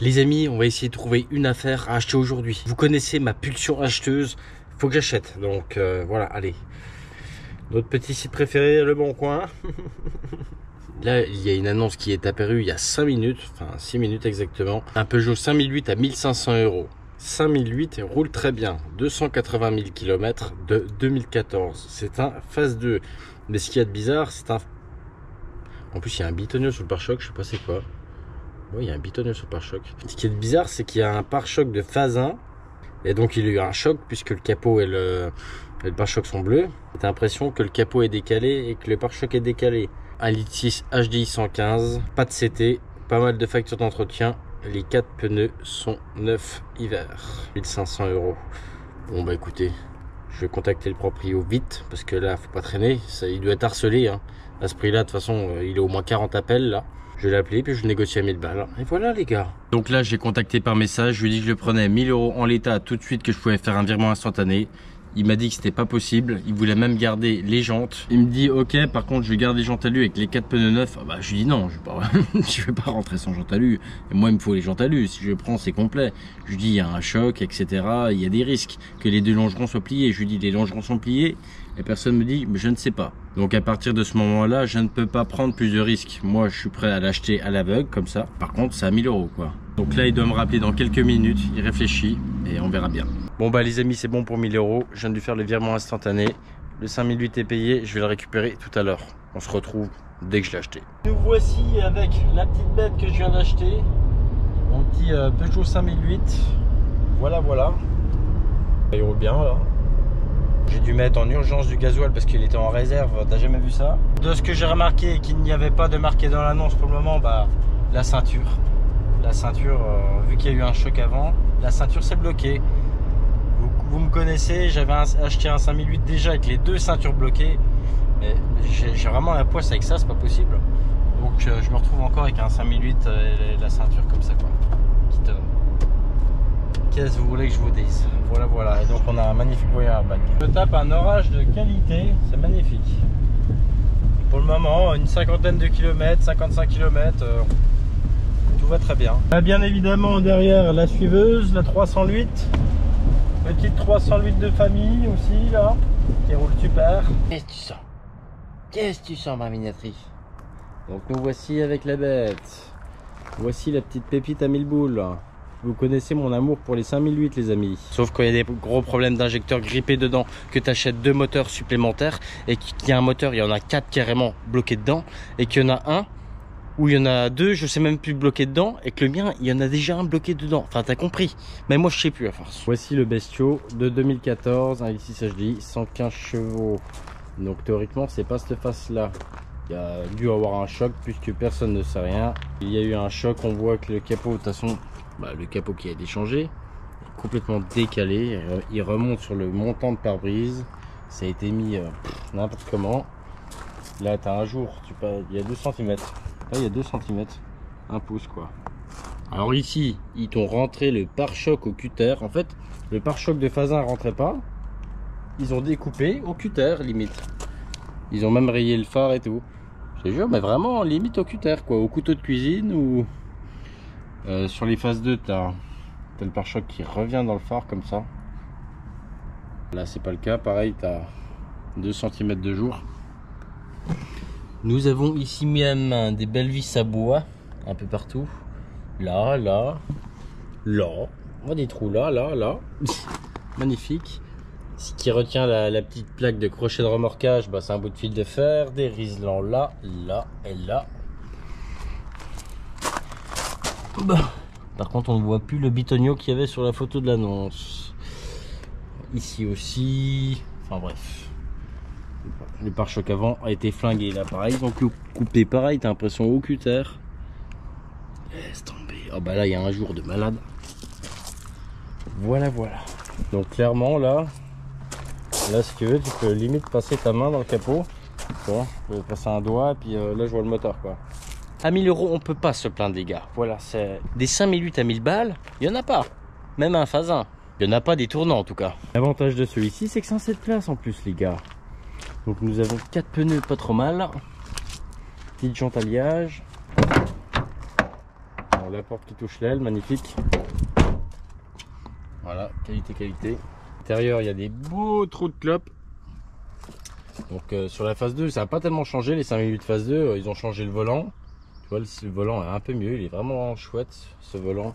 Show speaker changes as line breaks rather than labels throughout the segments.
Les amis, on va essayer de trouver une affaire à acheter aujourd'hui. Vous connaissez ma pulsion acheteuse, faut que j'achète. Donc voilà, allez. Notre petit site préféré, Le Bon Coin. Là, il y a une annonce qui est apparue il y a 5 minutes, enfin 6 minutes exactement. Un Peugeot 5008 à 1500 €. 5008 roule très bien, 280 000 km de 2014. C'est un phase 2. Mais ce qu'il y a de bizarre, c'est un... En plus, il y a un bitonneau sur le pare-choc, je sais pas c'est quoi. Oui, il y a un bitonneau sur le pare-choc. Ce qui est bizarre, c'est qu'il y a un pare-choc de phase 1. Et donc, il y a eu un choc puisque le capot et le pare-choc sont bleus. J'ai l'impression que le capot est décalé et que le pare-choc est décalé. 1,6 litre HDI 115, pas de CT, pas mal de factures d'entretien. Les 4 pneus sont neufs hiver. 1500 €. Bon, bah écoutez, je vais contacter le proprio vite parce que là, faut pas traîner. Ça, il doit être harcelé. Hein. À ce prix-là, de toute façon, il est au moins 40 appels là. Je l'ai appelé, puis je négocie à 1000 balles. Et voilà les gars. Donc là, j'ai contacté par message. Je lui ai dit que je le prenais 1000 € en l'état tout de suite, que je pouvais faire un virement instantané. Il m'a dit que c'était pas possible. Il voulait même garder les jantes. Il me dit ok, par contre, je garde les jantes à lui avec les 4 pneus neufs. Ah bah, je lui dis non, je vais pas rentrer sans jantes à lui. Et moi, il me faut les jantes à lui. Si je prends, c'est complet. Je lui dis il y a un choc, etc. Il y a des risques que les deux longerons soient pliés. Je lui dis les longerons sont pliés. Et personne me dit mais je ne sais pas. Donc à partir de ce moment-là, je ne peux pas prendre plus de risques. Moi, je suis prêt à l'acheter à l'aveugle comme ça. Par contre, c'est à 1000 € quoi. Donc là, il doit me rappeler dans quelques minutes. Il réfléchit et on verra bien. Bon bah les amis, c'est bon pour 1000 €. Je viens de lui faire le virement instantané. Le 5008 est payé. Je vais le récupérer tout à l'heure. On se retrouve dès que je l'ai acheté. Nous voici avec la petite bête que je viens d'acheter. Mon petit Peugeot 5008. Voilà, voilà. Il roule bien là. J'ai dû mettre en urgence du gasoil parce qu'il était en réserve, t'as jamais vu ça? De ce que j'ai remarqué, qu'il n'y avait pas de marqué dans l'annonce pour le moment, bah la ceinture. La ceinture, vu qu'il y a eu un choc avant, la ceinture s'est bloquée. Vous me connaissez, j'avais acheté un 5008 déjà avec les deux ceintures bloquées. Mais j'ai vraiment la poisse avec ça, c'est pas possible. Donc je me retrouve encore avec un 5008 et la ceinture comme ça quoi. Qu'est-ce que vous voulez que je vous dise? Voilà, voilà. Et donc on a un magnifique voyage. Je tape un orage de qualité, c'est magnifique. Pour le moment, une cinquantaine de kilomètres, 55 km, tout va très bien. Bien évidemment derrière la suiveuse, la 308. Petite 308 de famille aussi là, qui roule super. Qu'est-ce que tu sens? Qu'est-ce que tu sens ma miniatrice? Donc nous voici avec la bête. Voici la petite pépite à 1000 boules. Vous connaissez mon amour pour les 5008 les amis. Sauf quand il y a des gros problèmes d'injecteur grippés dedans, que tu achètes 2 moteurs supplémentaires et qu'il y a un moteur, il y en a 4 carrément bloqués dedans et qu'il y en a un ou il y en a 2, je sais même plus bloqués dedans et que le mien, il y en a déjà un bloqué dedans. Enfin t'as compris, mais moi je sais plus à force. Voici le bestiau de 2014, un X6 HDI, 115 chevaux. Donc théoriquement c'est pas cette face là. Il y a dû avoir un choc puisque personne ne sait rien. Il y a eu un choc, on voit que le capot de toute façon... Bah, le capot qui a été changé est complètement décalé, il remonte sur le montant de pare-brise, ça a été mis n'importe comment. Là tu as un jour, il y a 2 cm, là il y a 2 cm, 1 pouce quoi. Alors ici ils t'ont rentré le pare-choc au cutter, en fait le pare-choc de phase 1 rentrait pas, ils ont découpé au cutter limite, ils ont même rayé le phare et tout, je te jure, mais vraiment limite au cutter quoi, au couteau de cuisine ou... sur les phases 2, tu as le pare-choc qui revient dans le phare comme ça. Là, c'est pas le cas. Pareil, tu as 2 cm de jour. Nous avons ici même des belles vis à bois un peu partout. Là, là, là. On voit des trous là, là, là. Magnifique. Ce qui retient la petite plaque de crochet de remorquage, bah, c'est un bout de fil de fer. Des riselants là, là et là. Bah, par contre on ne voit plus le bitonio qu'il y avait sur la photo de l'annonce. Ici aussi, enfin bref, le pare-choc avant a été flingué. Là pareil, ils ont coupé pareil, t'as l'impression au cutter. Laisse tomber. Oh bah là il y a un jour de malade. Voilà, voilà. Donc clairement là si tu veux, tu peux limite passer ta main dans le capot. Tu vois, tu peux passer un doigt et puis là je vois le moteur quoi. À 1000 €, on peut pas se plaindre les gars. Voilà, c'est des 5008 à 1000 balles, il y en a pas. Même un phase 1. Il y en a pas des tournants en tout cas. L'avantage de celui-ci, c'est que c'est un 7 places en plus les gars. Donc nous avons 4 pneus pas trop mal. Petite jante alliage. Alors la porte qui touche l'aile, magnifique. Voilà, qualité. À l'intérieur, il y a des beaux trous de clopes. Donc sur la phase 2, ça n'a pas tellement changé. Les 5 minutes phase 2, ils ont changé le volant. Tu vois, le volant est un peu mieux. Il est vraiment chouette, ce volant.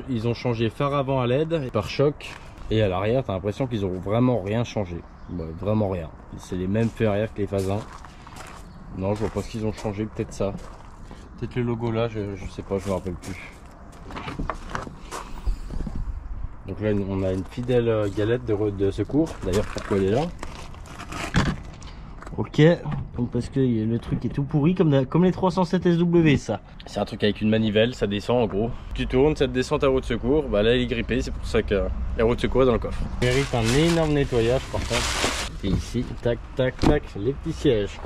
Ils ont changé phare avant à LED, pare-choc. Et à l'arrière, tu as l'impression qu'ils n'ont vraiment rien changé. Ouais, vraiment rien. C'est les mêmes feux arrière que les phases 1. Non, je vois pas ce qu'ils ont changé. Peut-être ça. Peut-être le logo là, je sais pas, je me rappelle plus. Donc là, on a une fidèle galette de secours. D'ailleurs, pourquoi elle est là? Ok, donc parce que le truc est tout pourri comme les 307 SW, ça. C'est un truc avec une manivelle, ça descend en gros. Tu tournes, ça te descend ta roue de secours. Bah là, elle est grippée, c'est pour ça que la roue de secours est dans le coffre. Il mérite un énorme nettoyage par contre. Et ici, tac, tac, tac, les petits sièges.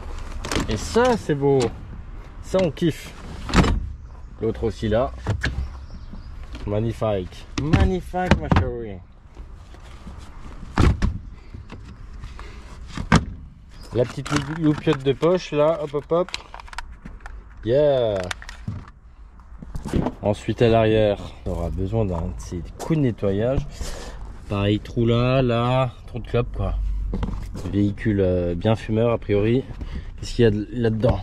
Et ça, c'est beau. Ça, on kiffe. L'autre aussi là. Magnifique. Magnifique, ma chérie. La petite loupiote de poche là, hop hop hop. Yeah. Ensuite à l'arrière, on aura besoin d'un de ces coups de nettoyage. Pareil, trou là, trou de clope quoi. Véhicule bien fumeur a priori. Qu'est-ce qu'il y a là-dedans?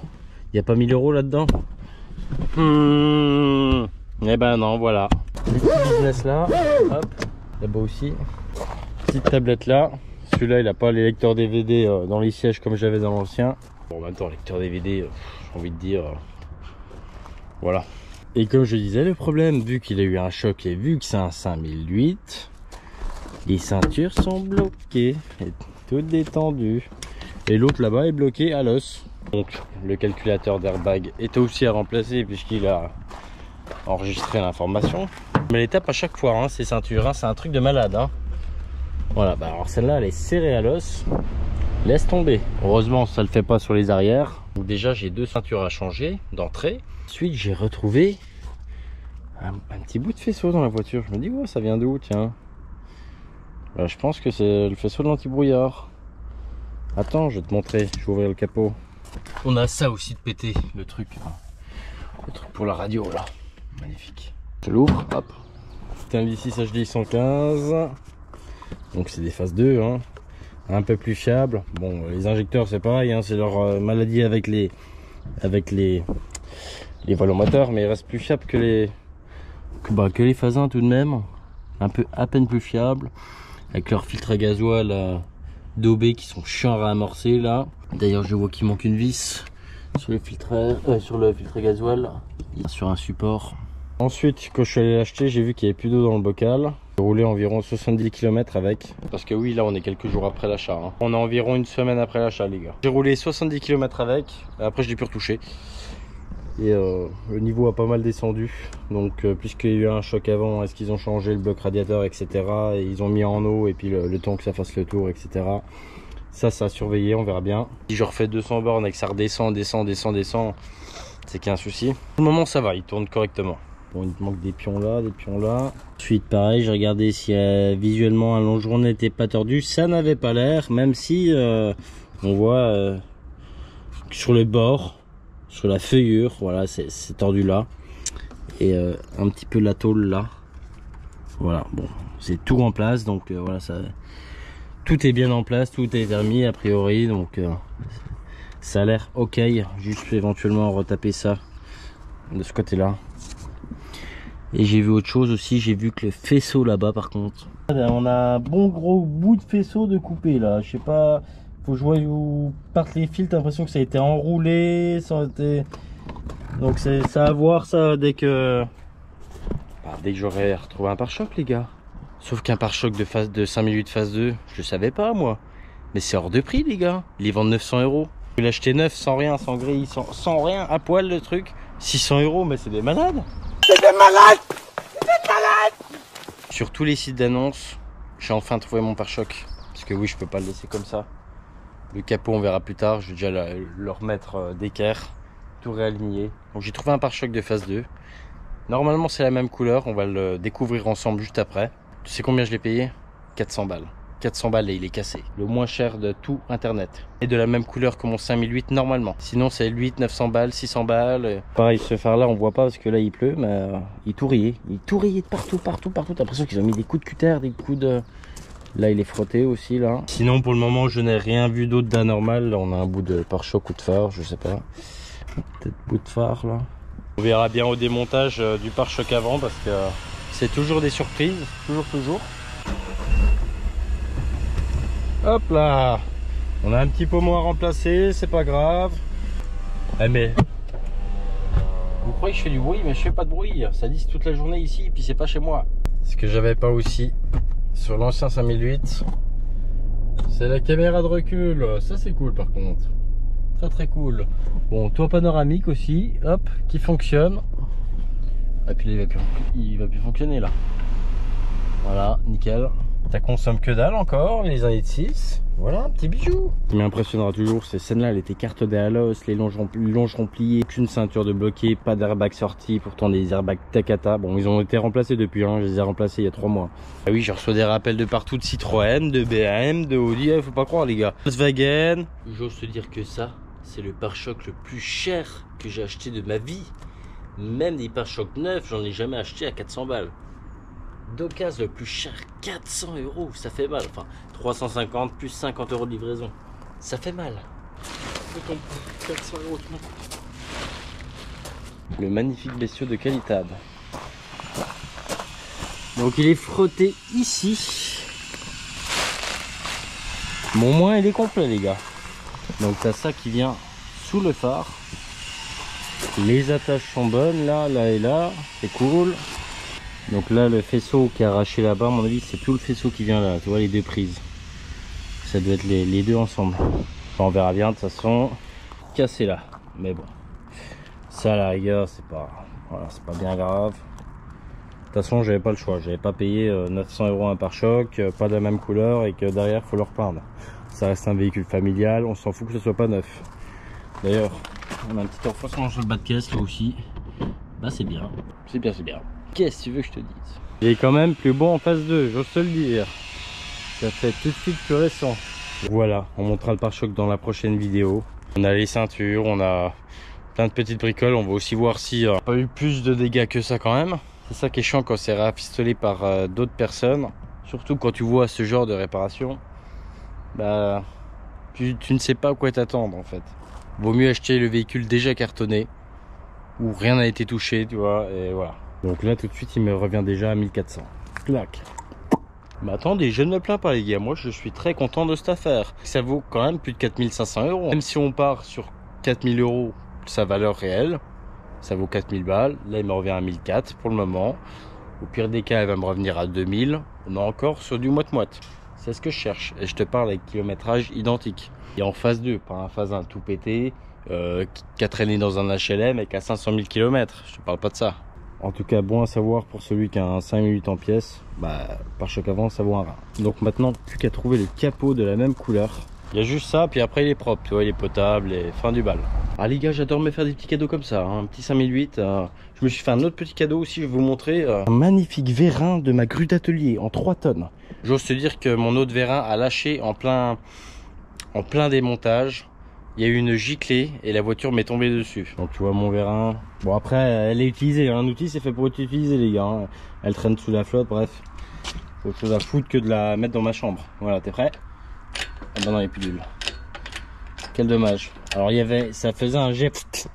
Il n'y a pas 1000 € là-dedans? Eh ben non, voilà. Les petits business là, hop, là-bas aussi. Petite tablette là. Celui-là, il n'a pas les lecteurs DVD dans les sièges comme j'avais dans l'ancien. Bon, en même temps, lecteur DVD, j'ai envie de dire, voilà. Et comme je disais, le problème, vu qu'il a eu un choc et vu que c'est un 5008, les ceintures sont bloquées, et toutes détendues. Et l'autre là-bas est bloqué à l'os. Donc, le calculateur d'airbag est aussi à remplacer puisqu'il a enregistré l'information. Mais les tape à chaque fois, hein, ces ceintures, hein, c'est un truc de malade. Hein. Voilà, bah alors celle-là, elle est serrée à l'os. Laisse tomber. Heureusement, ça le fait pas sur les arrières. Donc déjà, j'ai 2 ceintures à changer d'entrée. Ensuite, j'ai retrouvé un petit bout de faisceau dans la voiture. Je me dis, oh, ça vient d'où, tiens. Je pense que c'est le faisceau de l'anti-brouillard. Attends, je vais te montrer. Je vais ouvrir le capot. On a ça aussi de péter, le truc. Le truc pour la radio, là. Magnifique. Je l'ouvre, hop. C'est un V6 HD 115. Donc c'est des phases 2, hein. Un peu plus fiable. Bon, les injecteurs c'est pareil, hein, c'est leur maladie avec les volants moteurs, mais ils restent plus fiables que les phases 1 tout de même. Un peu à peine plus fiable. Avec leurs filtres à gasoil DOB qui sont chiants à amorcer là. D'ailleurs je vois qu'il manque une vis sur le filtre à gasoil, sur un support. Ensuite, quand je suis allé l'acheter, j'ai vu qu'il n'y avait plus d'eau dans le bocal. J'ai roulé environ 70 km avec. Parce que oui, là on est quelques jours après l'achat. Hein. On est environ une semaine après l'achat, les gars. J'ai roulé 70 km avec. Après, je l'ai plus retouché. Et le niveau a pas mal descendu. Donc, puisqu'il y a eu un choc avant, est-ce qu'ils ont changé le bloc radiateur, etc. Et ils ont mis en eau, et puis le temps que ça fasse le tour, etc. Ça a surveillé, on verra bien. Si je refais 200 bornes et que ça redescend, descend, c'est qu'il y a un souci. Pour le moment, ça va, il tourne correctement. Bon, il manque des pions là, des pions là. Ensuite, pareil, j'ai regardé si visuellement un longeron n'était pas tordu. Ça n'avait pas l'air, même si on voit sur le bord, sur la feuillure, voilà, c'est tordu là. Et un petit peu la tôle là. Voilà, bon, c'est tout en place, donc voilà, tout est bien en place, tout est remis a priori, donc ça a l'air ok. Juste éventuellement retaper ça de ce côté là. Et j'ai vu autre chose aussi, j'ai vu que le faisceau là-bas par contre, on a un bon gros bout de faisceau de coupé là, je sais pas, faut que je vois où partent les fils, t'as l'impression que ça a été enroulé, donc c'est ça à voir ça dès que j'aurai retrouvé un pare-choc les gars. Sauf qu'un pare-choc de 5 minutes phase 2, je savais pas moi, mais c'est hors de prix les gars, ils les vendent 900 €. Je vais l'acheter neuf, sans rien, sans grille, sans rien, à poil le truc, 600 €, mais c'est des malades. C'est des malades! C'est des malades! Sur tous les sites d'annonce, j'ai enfin trouvé mon pare-choc. Parce que oui, je peux pas le laisser comme ça. Le capot, on verra plus tard. Je vais déjà le remettre d'équerre, tout réaligné. Donc j'ai trouvé un pare-choc de phase 2. Normalement, c'est la même couleur. On va le découvrir ensemble juste après. Tu sais combien je l'ai payé? 400 balles. 400 balles et il est cassé. Le moins cher de tout internet. Et de la même couleur que mon 5008 normalement. Sinon c'est 8, 900 balles, 600 balles. Pareil, ce phare là on voit pas parce que là il pleut, mais il est tout rayé. Il est tout rayé de partout. T'as l'impression qu'ils ont mis des coups de cutter, des coups de... Là il est frotté aussi là. Sinon pour le moment je n'ai rien vu d'autre d'anormal. Là on a un bout de pare-choc ou de phare, je sais pas. Peut-être bout de phare là. On verra bien au démontage du pare-choc avant parce que c'est toujours des surprises. Toujours. Hop là. On a un petit pommeau à remplacer, c'est pas grave. Eh mais... Vous croyez que je fais du bruit, mais je fais pas de bruit. Ça dise toute la journée ici, et puis c'est pas chez moi. Ce que j'avais pas aussi sur l'ancien 5008, c'est la caméra de recul. Ça c'est cool par contre. Très cool. Bon, toit panoramique aussi, hop, qui fonctionne. Et puis là, il va plus fonctionner là. Voilà, nickel. Ça consomme que dalle encore, les années de 6. Voilà, un petit bijou. Ce qui m'impressionnera toujours, ces scènes-là, elle était cartonnée à l'os, les longerons pliés, qu'une ceinture de bloqué, pas d'airbag sorti, pourtant des airbags Takata. Bon, ils ont été remplacés depuis, hein, je les ai remplacés il y a 3 mois. Ah oui, je reçois des rappels de partout, de Citroën, de BM, de Audi, faut pas croire les gars. Volkswagen. J'ose te dire que ça, c'est le pare-choc le plus cher que j'ai acheté de ma vie. Même des pare-chocs neufs, j'en ai jamais acheté à 400 balles. D'occasion le plus cher, 400 €, ça fait mal. Enfin, 350 plus 50 € de livraison, ça fait mal. 400 €. Le magnifique bestiau de Qualitab. Donc il est frotté ici. Bon, au moins il est complet les gars. Donc t'as ça qui vient sous le phare. Les attaches sont bonnes, là et là, c'est cool. Donc là le faisceau qui est arraché là-bas, à mon avis c'est tout le faisceau qui vient là, tu vois les deux prises. Ça doit être les deux ensemble. Enfin, on verra bien de toute façon. Cassé là, mais bon. Ça à la rigueur c'est pas, voilà, c'est pas bien grave. De toute façon j'avais pas le choix, j'avais pas payé 900 € un pare-choc, pas de la même couleur et que derrière faut le repeindre. Ça reste un véhicule familial, on s'en fout que ce soit pas neuf. D'ailleurs on a un petit renforcement sur le bas de caisse là aussi. Bah c'est bien, c'est bien. Qu'est-ce que tu veux que je te dise? Il est quand même plus bon en phase 2, j'ose te le dire. Ça fait tout de suite plus récent. Voilà, on montrera le pare-choc dans la prochaine vidéo. On a les ceintures, on a plein de petites bricoles. On va aussi voir s'il n'y a pas eu plus de dégâts que ça quand même. C'est ça qui est chiant quand c'est rafistolé par d'autres personnes. Surtout quand tu vois ce genre de réparation. Bah, tu ne sais pas à quoi t'attendre en fait. Vaut mieux acheter le véhicule déjà cartonné, où rien n'a été touché, tu vois, et voilà. Donc là tout de suite il me revient déjà à 1400. Clac. Mais attendez, je ne me plains pas les gars, moi je suis très content de cette affaire. Ça vaut quand même plus de 4500 €. Même si on part sur 4000 € sa valeur réelle, ça vaut 4000 balles. Là il me revient à 1400 pour le moment. Au pire des cas elle va me revenir à 2000. On est encore sur du moite-moite. C'est ce que je cherche. Et je te parle avec kilométrage identique. Et en phase 2, pas en phase 1 tout pété, qui a traîné dans un HLM et qui a 500 000 km. Je te parle pas de ça. En tout cas, bon à savoir pour celui qui a un 5008 en pièces, bah, pare-choc avant, ça vaut un rein. Donc maintenant, plus qu'à trouver le capot de la même couleur. Il y a juste ça, puis après il est propre, tu vois, il est potable et fin du bal. Ah les gars, j'adore me faire des petits cadeaux comme ça, hein. Un petit 5008. Je me suis fait un autre petit cadeau aussi, je vais vous montrer. Un magnifique vérin de ma grue d'atelier en 3 tonnes. J'ose te dire que mon autre vérin a lâché en plein démontage. Il y a eu une giclée et la voiture m'est tombée dessus. Donc tu vois mon vérin. Bon après elle est utilisée, un outil c'est fait pour être utilisé les gars, hein. Elle traîne sous la flotte, bref. C'est autre chose à foutre que de la mettre dans ma chambre. Voilà, t'es prêt? Ah ben non, il n'y a plus d'huile. Quel dommage. Alors il y avait, ça faisait un jet.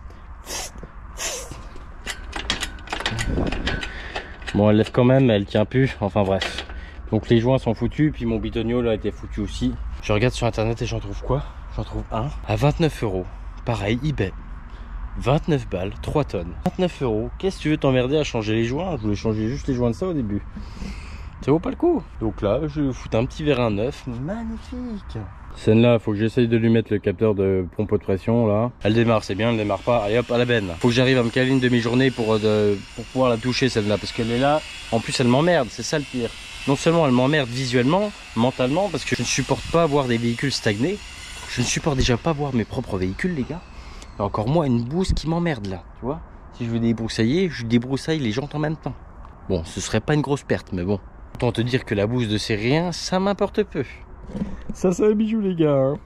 Bon elle lève quand même, mais elle tient plus, enfin bref. Donc les joints sont foutus, puis mon bidonniol a été foutu aussi. Je regarde sur internet et j'en trouve quoi? J'en trouve un à 29 €. Pareil, eBay. 29 balles, 3 tonnes. 29 €. Qu'est-ce que tu veux t'emmerder à changer les joints? Je voulais changer juste les joints de ça au début. Ça vaut pas le coup. Donc là, je vais foutre un petit vérin neuf. Magnifique. Celle-là, faut que j'essaye de lui mettre le capteur de pompe de pression là. Elle démarre, c'est bien, elle démarre pas. Allez hop, à la benne. Faut que j'arrive à me caler une demi-journée pour pouvoir la toucher celle-là. Parce qu'elle est là. En plus, elle m'emmerde, c'est ça le pire. Non seulement elle m'emmerde visuellement, mentalement, parce que je ne supporte pas voir des véhicules stagner. Je ne supporte déjà pas voir mes propres véhicules, les gars. Et encore moi, une bouse qui m'emmerde là, tu vois. Si je veux débroussailler, je débroussaille les jantes en même temps. Bon, ce serait pas une grosse perte, mais bon. Autant te dire que la bouse de ces riens, ça m'importe peu. Ça c'est un bijou les gars, hein.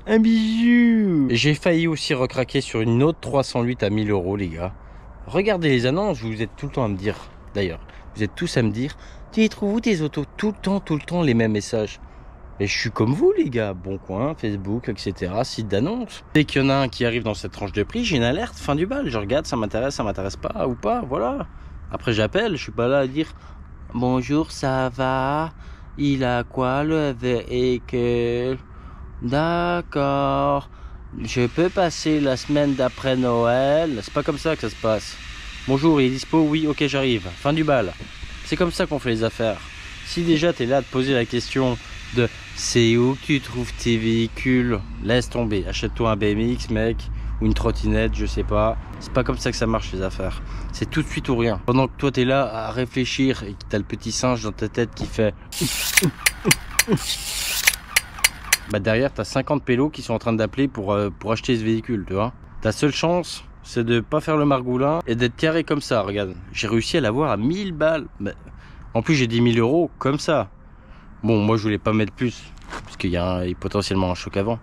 Un bijou. J'ai failli aussi recraquer sur une autre 308 à 1000 € les gars. Regardez les annonces, vous êtes tout le temps à me dire, d'ailleurs, vous êtes tous à me dire, tu les trouves où tes autos? Tout le temps les mêmes messages. Et je suis comme vous les gars, Bon Coin, Facebook, etc. Site d'annonce. Dès qu'il y en a un qui arrive dans cette tranche de prix, j'ai une alerte, fin du bal. Je regarde, ça m'intéresse pas ou pas, voilà. Après j'appelle, je suis pas là à dire bonjour, ça va? Il a quoi le véhicule? D'accord. Je peux passer la semaine d'après Noël? C'est pas comme ça que ça se passe. Bonjour, il est dispo? Oui, ok, j'arrive. Fin du bal. C'est comme ça qu'on fait les affaires. Si déjà t'es là à te poser la question de c'est où que tu trouves tes véhicules, laisse tomber. Achète-toi un BMX, mec, ou une trottinette, je sais pas. C'est pas comme ça que ça marche les affaires. C'est tout de suite ou rien. Pendant que toi t'es là à réfléchir et que t'as le petit singe dans ta tête qui fait bah derrière t'as 50 pélos qui sont en train d'appeler pour acheter ce véhicule, tu vois. Ta seule chance c'est de pas faire le margoulin et d'être carré comme ça. Regarde, j'ai réussi à l'avoir à 1000 balles. Mais en plus j'ai 10 000 € comme ça. Bon, moi je voulais pas mettre plus parce qu'il y a potentiellement un choc avant.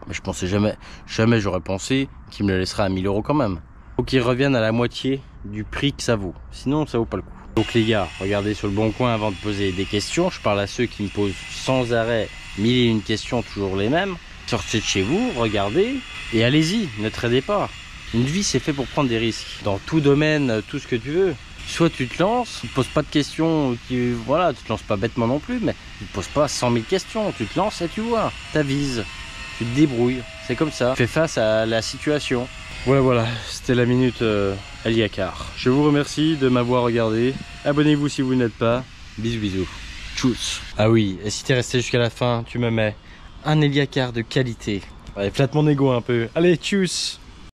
Mais je pensais jamais j'aurais pensé qu'il me le laissera à 1000 € quand même. Faut qu'il revienne à la moitié du prix que ça vaut. Sinon ça vaut pas le coup. Donc les gars, regardez sur le bon coin avant de poser des questions. Je parle à ceux qui me posent sans arrêt 1001 questions, toujours les mêmes. Sortez de chez vous, regardez et allez-y, ne tradez pas. Une vie c'est fait pour prendre des risques. Dans tout domaine, tout ce que tu veux. Soit tu te lances, tu te poses pas de questions, voilà, tu te lances pas bêtement non plus, mais tu te poses pas 100 000 questions, tu te lances et tu vois, t'avises, tu te débrouilles, c'est comme ça. Tu fais face à la situation. Voilà, c'était la minute Eliacar. Je vous remercie de m'avoir regardé. Abonnez-vous si vous n'êtes pas. Bisous. Tchuss. Ah oui, et si t'es resté jusqu'à la fin, tu me mets un Eliacar de qualité. Allez, flatte mon ego un peu. Allez, tchuss.